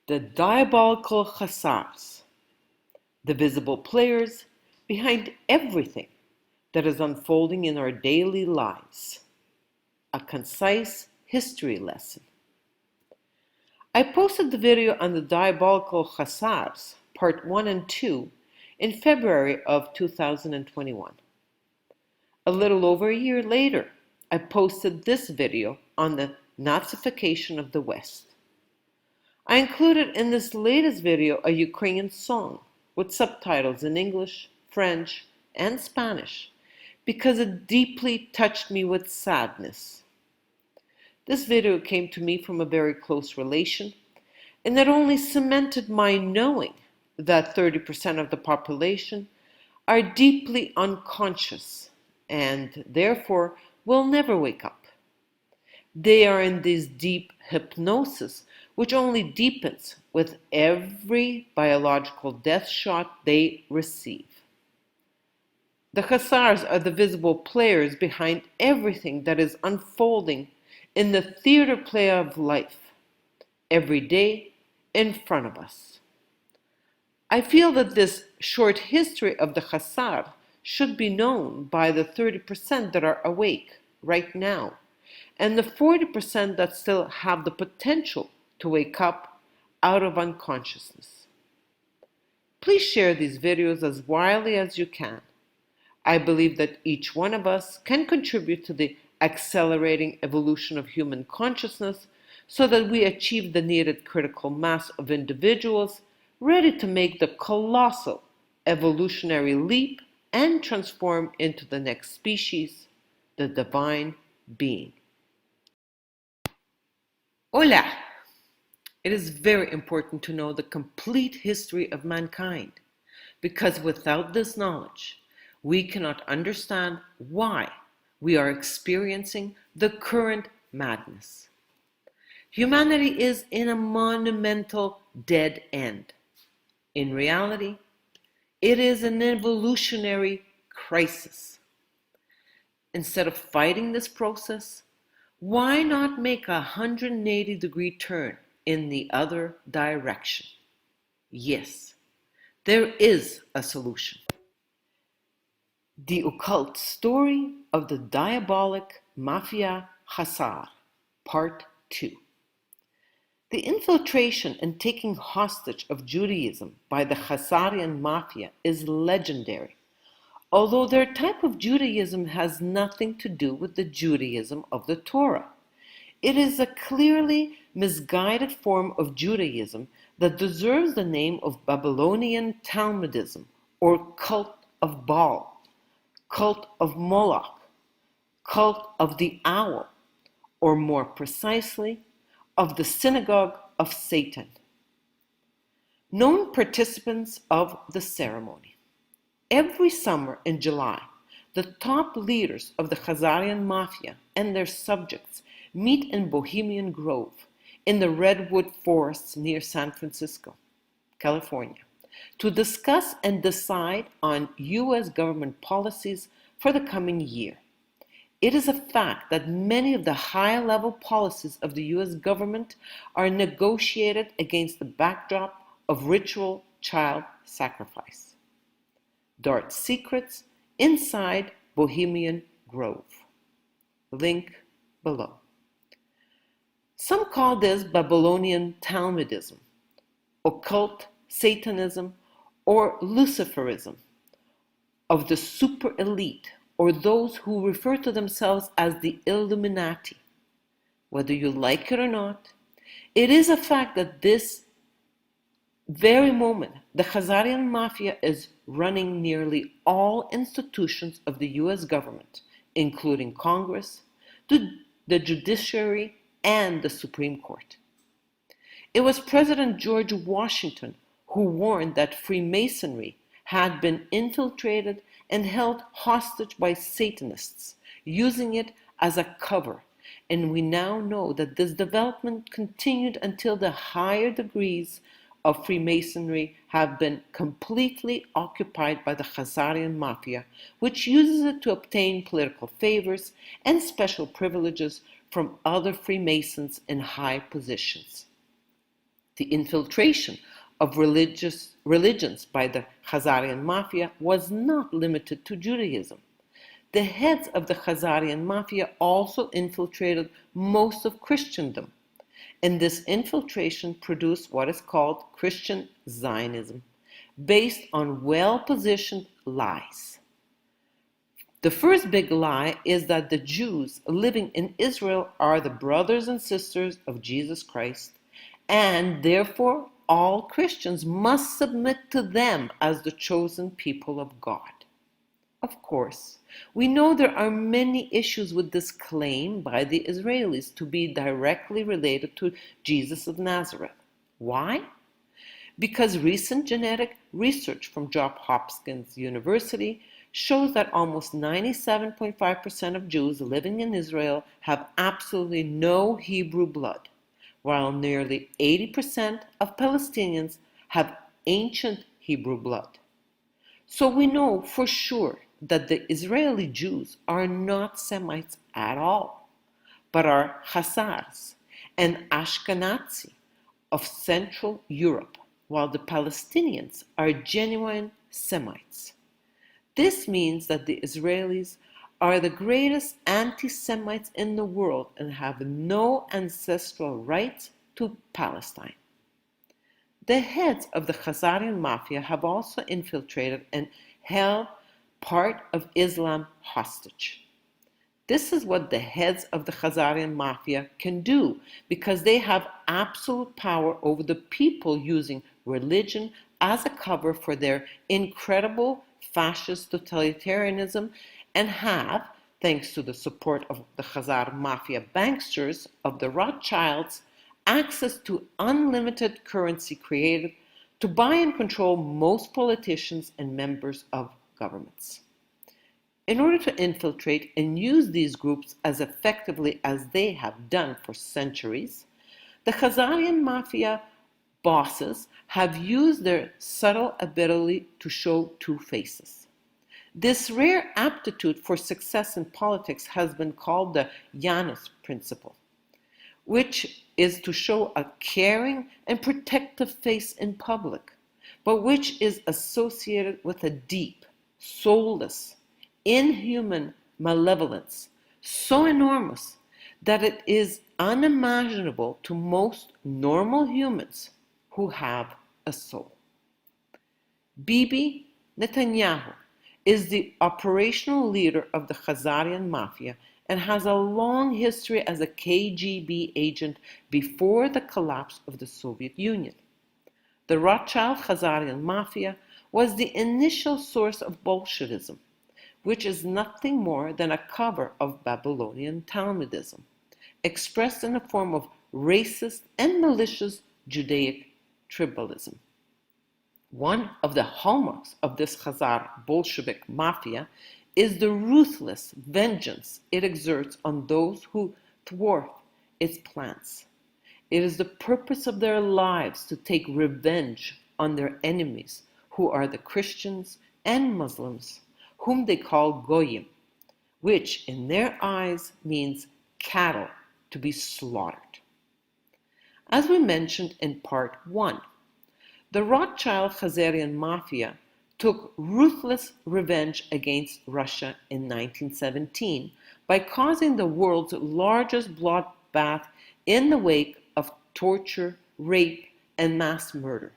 The Diabolical Khazars, the visible players behind everything that is unfolding in our daily lives. A concise history lesson. I posted the video on the Diabolical Khazars, part 1 and 2, in February of 2021. A little over a year later, I posted this video on the Nazification of the West. I included in this latest video a Ukrainian song with subtitles in English, French, and Spanish because it deeply touched me with sadness. This video came to me from a very close relation, and it only cemented my knowing that 30% of the population are deeply unconscious and therefore will never wake up. They are in this deep hypnosis, which only deepens with every biological death shot they receive. The Khazars are the visible players behind everything that is unfolding in the theater play of life, every day in front of us. I feel that this short history of the Khazar should be known by the 30% that are awake right now, and the 40% that still have the potential to wake up out of unconsciousness. Please share these videos as widely as you can. I believe that each one of us can contribute to the accelerating evolution of human consciousness so that we achieve the needed critical mass of individuals ready to make the colossal evolutionary leap and transform into the next species, the divine being. Hola! It is very important to know the complete history of mankind, because without this knowledge, we cannot understand why we are experiencing the current madness. Humanity is in a monumental dead end. In reality, it is an evolutionary crisis. Instead of fighting this process, why not make a 180-degree turn in the other direction? Yes, there is a solution. The Occult Story of the Diabolical Mafia Khazar, Part 2. The infiltration and taking hostage of Judaism by the Khazarian Mafia is legendary, although their type of Judaism has nothing to do with the Judaism of the Torah. It is a clearly misguided form of Judaism that deserves the name of Babylonian Talmudism, or cult of Baal, cult of Moloch, cult of the owl, or more precisely, of the synagogue of Satan. Known participants of the ceremony. Every summer in July, the top leaders of the Khazarian Mafia and their subjects meet in Bohemian Grove, in the redwood forests near San Francisco, California, to discuss and decide on U.S. government policies for the coming year. It is a fact that many of the high-level policies of the U.S. government are negotiated against the backdrop of ritual child sacrifice. Dark secrets inside Bohemian Grove. Link below. Some call this Babylonian Talmudism, occult Satanism, or Luciferism of the super elite, or those who refer to themselves as the Illuminati. Whether you like it or not, it is a fact that this very moment, the Khazarian Mafia is running nearly all institutions of the U.S. government, including Congress, the judiciary, and the Supreme Court. It was President George Washington who warned that Freemasonry had been infiltrated and held hostage by Satanists, using it as a cover, and we now know that this development continued until the higher degrees of Freemasonry have been completely occupied by the Khazarian Mafia, which uses it to obtain political favors and special privileges from other Freemasons in high positions. The infiltration of religions by the Khazarian Mafia was not limited to Judaism. The heads of the Khazarian Mafia also infiltrated most of Christendom, and this infiltration produced what is called Christian Zionism, based on well-positioned lies. The first big lie is that the Jews living in Israel are the brothers and sisters of Jesus Christ, and therefore all Christians must submit to them as the chosen people of God. Of course, we know there are many issues with this claim by the Israelis to be directly related to Jesus of Nazareth. Why? Because recent genetic research from Johns Hopkins University shows that almost 97.5% of Jews living in Israel have absolutely no Hebrew blood, while nearly 80% of Palestinians have ancient Hebrew blood. So we know for sure that the Israeli Jews are not Semites at all, but are Khazars and Ashkenazi of Central Europe, while the Palestinians are genuine Semites. This means that the Israelis are the greatest anti-Semites in the world and have no ancestral rights to Palestine. The heads of the Khazarian Mafia have also infiltrated and held part of Islam hostage. This is what the heads of the Khazarian Mafia can do because they have absolute power over the people, using religion as a cover for their incredible fascist totalitarianism, and have, thanks to the support of the Khazar Mafia banksters of the Rothschilds, access to unlimited currency created to buy and control most politicians and members of governments. In order to infiltrate and use these groups as effectively as they have done for centuries, the Khazarian Mafia bosses have used their subtle ability to show two faces. This rare aptitude for success in politics has been called the Janus principle, which is to show a caring and protective face in public, but which is associated with a deep, soulless, inhuman malevolence so enormous that it is unimaginable to most normal humans who have a soul. Bibi Netanyahu is the operational leader of the Khazarian Mafia and has a long history as a KGB agent before the collapse of the Soviet Union. The Rothschild Khazarian Mafia was the initial source of Bolshevism, which is nothing more than a cover of Babylonian Talmudism, expressed in the form of racist and malicious Judaic tribalism. One of the hallmarks of this Khazar Bolshevik mafia is the ruthless vengeance it exerts on those who thwart its plans. It is the purpose of their lives to take revenge on their enemies, who are the Christians and Muslims, whom they call Goyim, which in their eyes means cattle to be slaughtered. As we mentioned in part 1, the Rothschild Khazarian Mafia took ruthless revenge against Russia in 1917 by causing the world's largest bloodbath in the wake of torture, rape, and mass murder.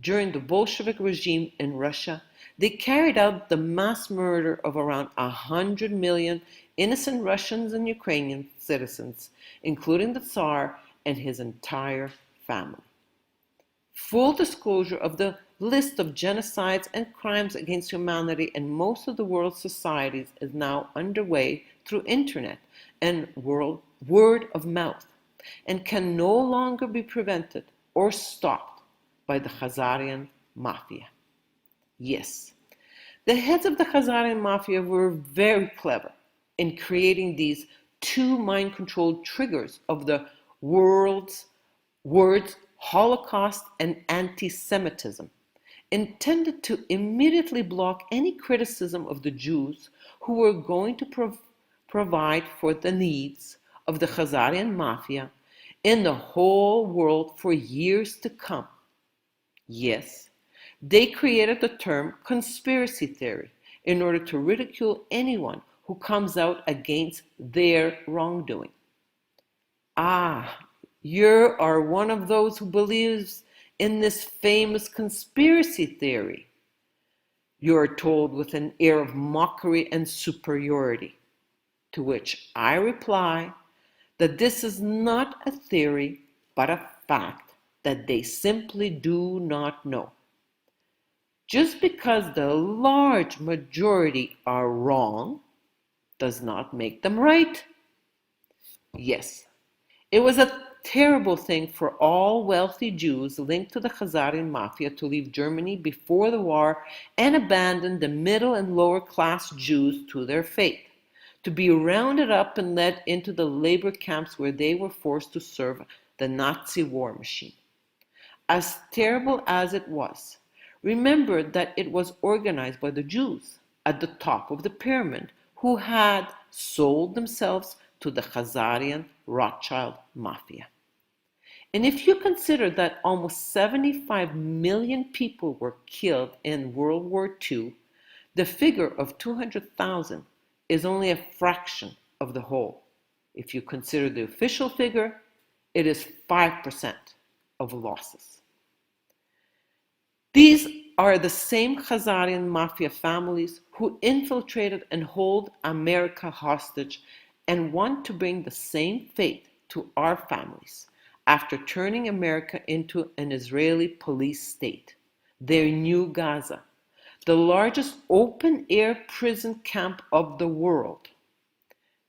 During the Bolshevik regime in Russia, they carried out the mass murder of around 100 million innocent Russians and Ukrainian citizens, including the Tsar and his entire family. Full disclosure of the list of genocides and crimes against humanity in most of the world's societies is now underway through internet and word of mouth, and can no longer be prevented or stopped by the Khazarian Mafia. Yes, the heads of the Khazarian Mafia were very clever in creating these two mind-controlled triggers of the words Holocaust and anti-Semitism, intended to immediately block any criticism of the Jews who were going to provide for the needs of the Khazarian Mafia in the whole world for years to come. Yes, they created the term conspiracy theory in order to ridicule anyone who comes out against their wrongdoing. Ah, you are one of those who believes in this famous conspiracy theory, you are told with an air of mockery and superiority. To which I reply that this is not a theory, but a fact that they simply do not know. Just because the large majority are wrong does not make them right. Yes, it was a terrible thing for all wealthy Jews linked to the Khazarian Mafia to leave Germany before the war and abandon the middle and lower class Jews to their fate, to be rounded up and led into the labor camps where they were forced to serve the Nazi war machine. As terrible as it was, remember that it was organized by the Jews at the top of the pyramid who had sold themselves to the Khazarian Rothschild Mafia. And if you consider that almost 75 million people were killed in World War II, the figure of 200,000 is only a fraction of the whole. If you consider the official figure, it is 5% of losses. These are the same Khazarian Mafia families who infiltrated and hold America hostage and want to bring the same fate to our families after turning America into an Israeli police state, their new Gaza, the largest open-air prison camp of the world.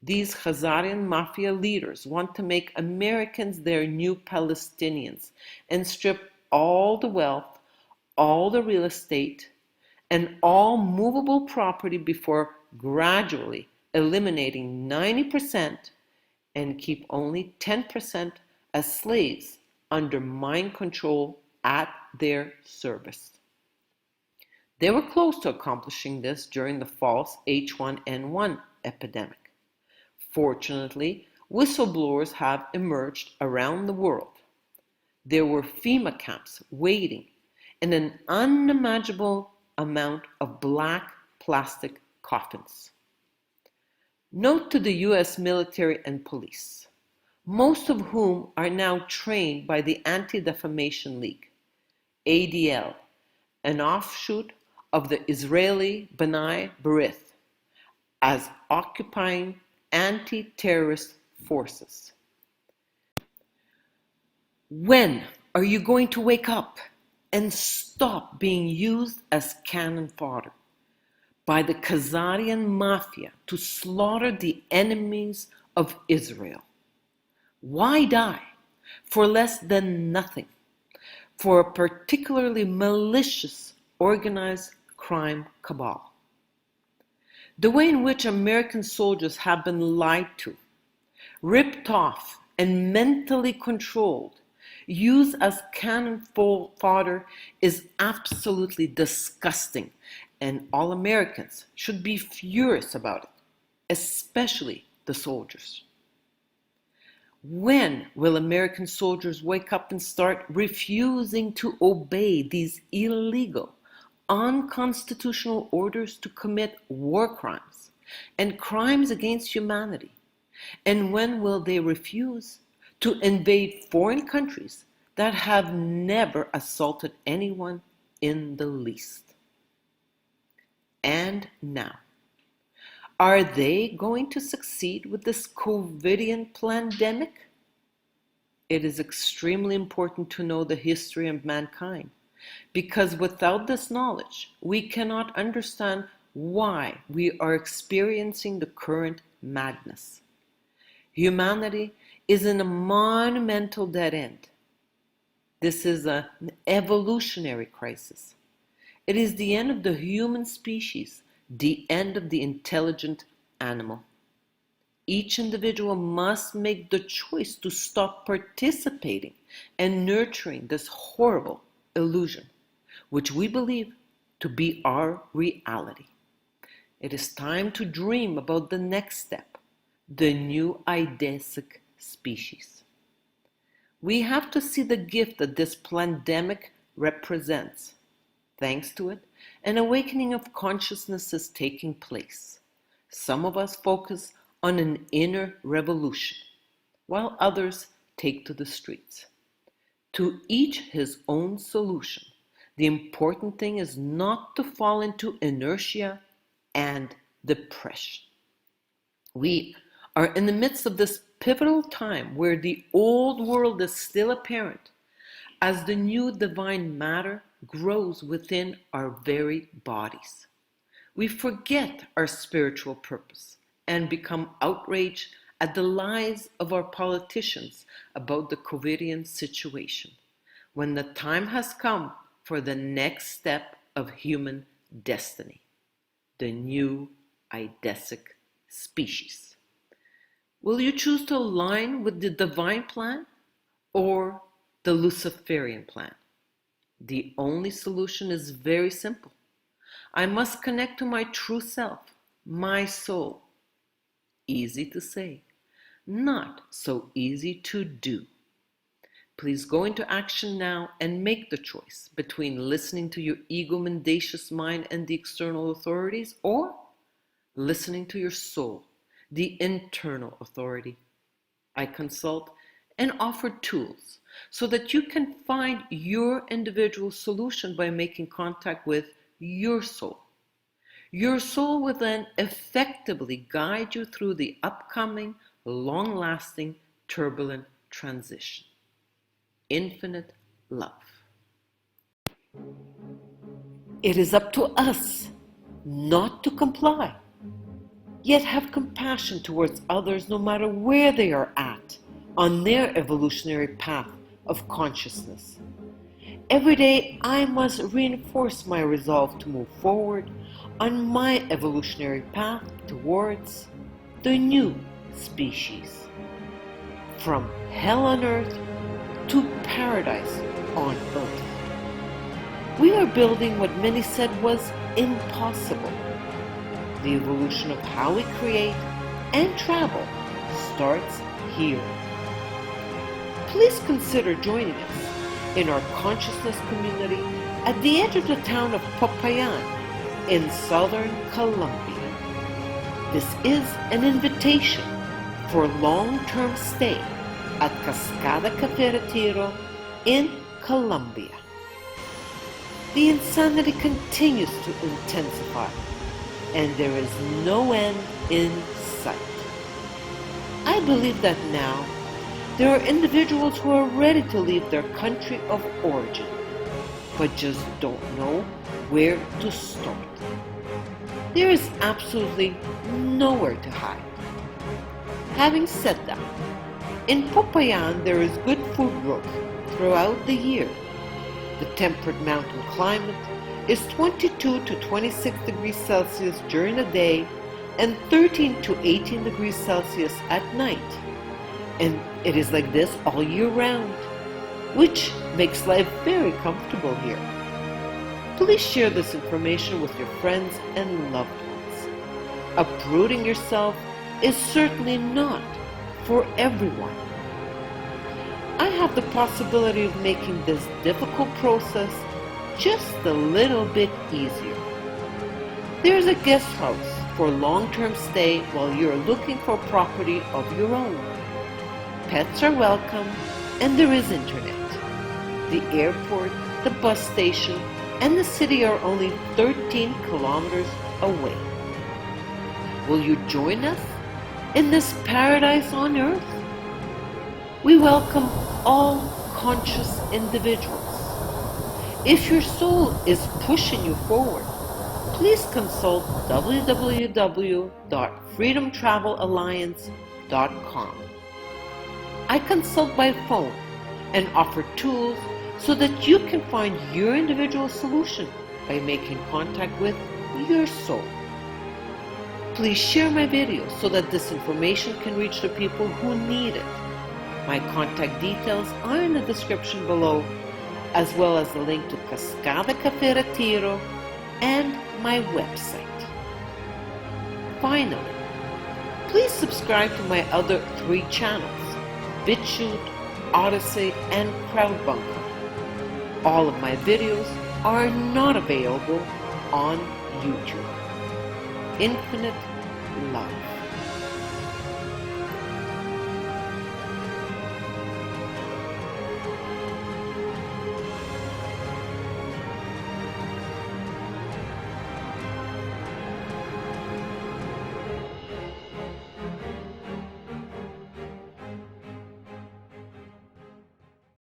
These Khazarian Mafia leaders want to make Americans their new Palestinians and strip all the wealth, all the real estate, and all movable property before gradually eliminating 90% and keep only 10% as slaves under mind control at their service. They were close to accomplishing this during the false H1N1 epidemic. Fortunately, whistleblowers have emerged around the world. There were FEMA camps waiting and an unimaginable amount of black plastic coffins. Note to the US military and police, most of whom are now trained by the Anti-Defamation League, ADL, an offshoot of the Israeli B'nai B'rith, as occupying anti-terrorist forces. When are you going to wake up and stop being used as cannon fodder by the Khazarian Mafia to slaughter the enemies of Israel? Why die for less than nothing for a particularly malicious organized crime cabal? The way in which American soldiers have been lied to, ripped off, and mentally controlled, used as cannon fodder is absolutely disgusting, and all Americans should be furious about it, especially the soldiers. When will American soldiers wake up and start refusing to obey these illegal, unconstitutional orders to commit war crimes and crimes against humanity? And when will they refuse to invade foreign countries that have never assaulted anyone in the least? And now, are they going to succeed with this COVIDian pandemic? It is extremely important to know the history of mankind, because without this knowledge, we cannot understand why we are experiencing the current madness. Humanity is in a monumental dead end. This is an evolutionary crisis. It is the end of the human species, the end of the intelligent animal. Each individual must make the choice to stop participating and nurturing this horrible illusion, which we believe to be our reality. It is time to dream about the next step, the new Idesic species. We have to see the gift that this pandemic represents. Thanks to it, an awakening of consciousness is taking place. Some of us focus on an inner revolution, while others take to the streets. To each his own solution. The important thing is not to fall into inertia and depression. We are in the midst of this pivotal time where the old world is still apparent as the new divine matter grows within our very bodies. We forget our spiritual purpose and become outraged at the lies of our politicians about the COVIDian situation, when the time has come for the next step of human destiny, the new Eidesic species. Will you choose to align with the divine plan or the Luciferian plan? The only solution is very simple. I must connect to my true self, my soul. Easy to say, not so easy to do. Please go into action now and make the choice between listening to your ego-mendacious mind and the external authorities, or listening to your soul, the internal authority. I consult and offer tools so that you can find your individual solution by making contact with your soul. Your soul will then effectively guide you through the upcoming, long-lasting, turbulent transition. Infinite love. It is up to us not to comply, yet have compassion towards others no matter where they are at on their evolutionary path of consciousness. Every day I must reinforce my resolve to move forward on my evolutionary path towards the new species. From hell on earth to paradise on earth. We are building what many said was impossible. The evolution of how we create and travel starts here. Please consider joining us in our consciousness community at the edge of the town of Popayan in southern Colombia. This is an invitation for long-term stay at Cascada Cafe Retiro in Colombia. The insanity continues to intensify, and there is no end in sight. I believe that now there are individuals who are ready to leave their country of origin, but just don't know where to start. There is absolutely nowhere to hide. Having said that, in Popayan there is good food growth throughout the year. The temperate mountain climate is 22 to 26 degrees Celsius during the day and 13 to 18 degrees Celsius at night. And it is like this all year round, which makes life very comfortable here. Please share this information with your friends and loved ones. Uprooting yourself is certainly not for everyone. I have the possibility of making this difficult process just a little bit easier. There is a guest house for long-term stay while you're looking for property of your own. Pets are welcome, and there is internet. The airport, the bus station, and the city are only 13 kilometers away. Will you join us in this paradise on earth? We welcome all conscious individuals. If your soul is pushing you forward, please consult www.freedomtravelalliance.com. I consult by phone and offer tools so that you can find your individual solution by making contact with your soul. Please share my videos so that this information can reach the people who need it. My contact details are in the description below, as well as the link to Cascada Cafe Retiro and my website. Finally, please subscribe to my other 3 channels, BitChute, Odyssey, and Crowdbunker. All of my videos are not available on YouTube. Infinite love.